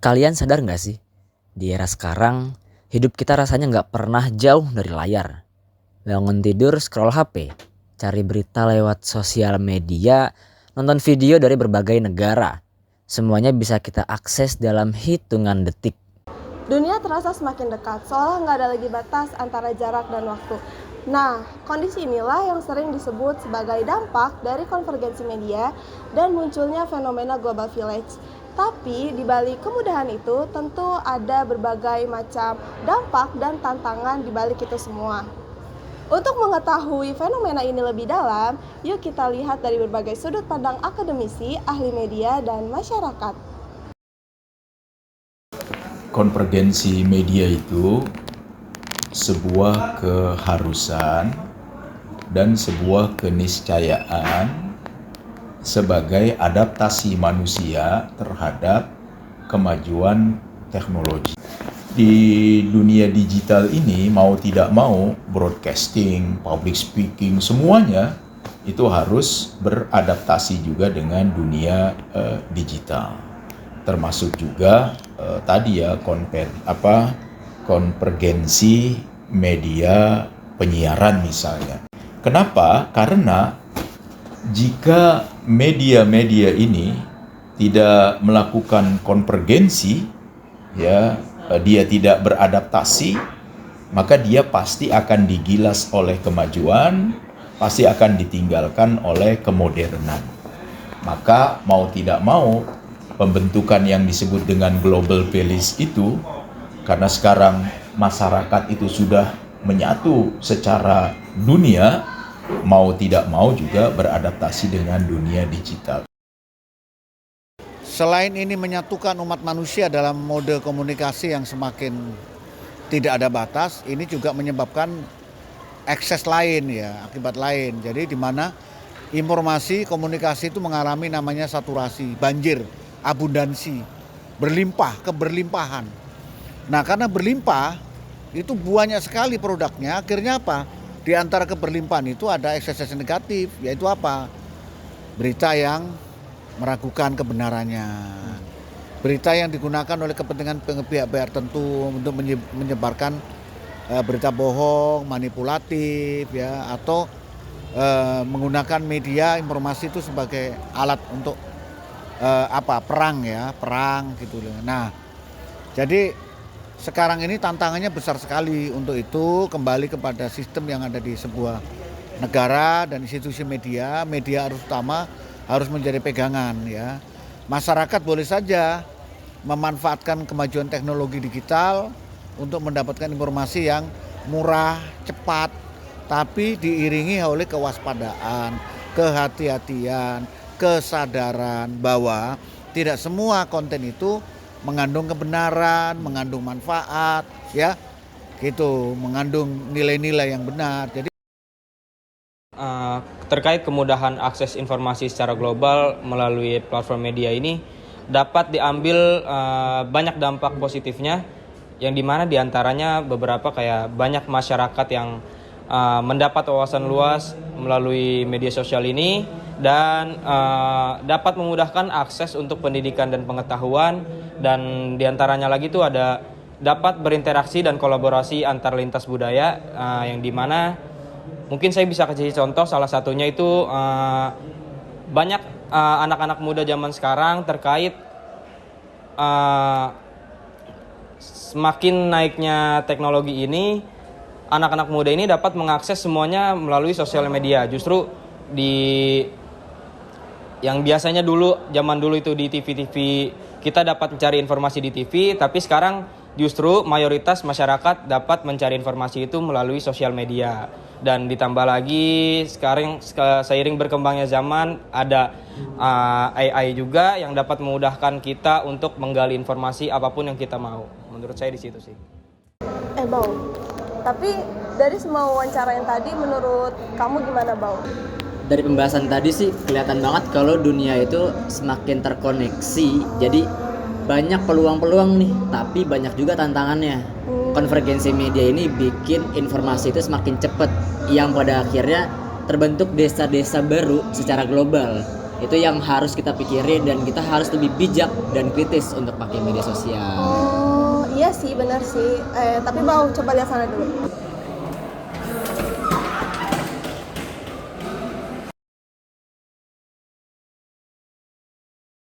Kalian sadar gak sih? Di era sekarang, hidup kita rasanya gak pernah jauh dari layar. Bangun tidur scroll HP, cari berita lewat sosial media, nonton video dari berbagai negara. Semuanya bisa kita akses dalam hitungan detik. Dunia terasa semakin dekat, seolah nggak ada lagi batas antara jarak dan waktu. Nah, kondisi inilah yang sering disebut sebagai dampak dari konvergensi media dan munculnya fenomena global village. Tapi di balik kemudahan itu tentu ada berbagai macam dampak dan tantangan di balik itu semua. Untuk mengetahui fenomena ini lebih dalam, yuk kita lihat dari berbagai sudut pandang akademisi, ahli media, dan masyarakat. Konvergensi media itu sebuah keharusan dan sebuah keniscayaan sebagai adaptasi manusia terhadap kemajuan teknologi. Di dunia digital ini mau tidak mau broadcasting, public speaking, semuanya itu harus beradaptasi juga dengan dunia digital. Termasuk juga tadi ya konvergensi media penyiaran misalnya. Kenapa? Karena jika media-media ini tidak melakukan konvergensi, ya dia tidak beradaptasi, maka dia pasti akan digilas oleh kemajuan, pasti akan ditinggalkan oleh kemodernan. Maka mau tidak mau pembentukan yang disebut dengan global village itu, karena sekarang masyarakat itu sudah menyatu secara dunia, mau tidak mau juga beradaptasi dengan dunia digital. Selain ini menyatukan umat manusia dalam mode komunikasi yang semakin tidak ada batas, ini juga menyebabkan akses lain ya, akibat lain. Jadi di mana informasi komunikasi itu mengalami namanya saturasi, banjir, abundansi, keberlimpahan. Nah, karena berlimpah itu banyak sekali produknya, akhirnya apa? Di antara keberlimpahan itu ada ekses negatif, yaitu apa? Berita yang meragukan kebenarannya. Berita yang digunakan oleh kepentingan pihak-pihak tertentu untuk menyebarkan berita bohong, manipulatif ya, atau menggunakan media informasi itu sebagai alat untuk perang gitu. Nah, jadi sekarang ini tantangannya besar sekali. Untuk itu kembali kepada sistem yang ada di sebuah negara dan institusi media harus menjadi pegangan ya. Masyarakat boleh saja memanfaatkan kemajuan teknologi digital untuk mendapatkan informasi yang murah, cepat, tapi diiringi oleh kewaspadaan, kehati-hatian, kesadaran bahwa tidak semua konten itu mengandung kebenaran, mengandung manfaat, ya, gitu, mengandung nilai-nilai yang benar. Jadi terkait kemudahan akses informasi secara global melalui platform media ini dapat diambil banyak dampak positifnya, yang dimana diantaranya beberapa kayak banyak masyarakat yang mendapat wawasan luas melalui media sosial ini dan dapat memudahkan akses untuk pendidikan dan pengetahuan, dan diantaranya lagi itu ada dapat berinteraksi dan kolaborasi antar lintas budaya, yang dimana mungkin saya bisa kasih contoh, salah satunya itu banyak anak-anak muda zaman sekarang terkait semakin naiknya teknologi ini, anak-anak muda ini dapat mengakses semuanya melalui sosial media. Justru di yang biasanya zaman dulu itu di TV-TV kita dapat mencari informasi di TV, tapi sekarang justru mayoritas masyarakat dapat mencari informasi itu melalui sosial media. Dan ditambah lagi sekarang seiring berkembangnya zaman ada AI juga yang dapat memudahkan kita untuk menggali informasi apapun yang kita mau. Menurut saya di situ sih. Bau, tapi dari semua wawancara yang tadi menurut kamu gimana, Bau? Dari pembahasan tadi sih kelihatan banget kalau dunia itu semakin terkoneksi, jadi banyak peluang-peluang nih, tapi banyak juga tantangannya. Konvergensi media ini bikin informasi itu semakin cepat, yang pada akhirnya terbentuk desa-desa baru secara global. Itu yang harus kita pikirin dan kita harus lebih bijak dan kritis untuk pakai media sosial. Oh iya sih, benar sih. Tapi mau coba lihat sana dulu.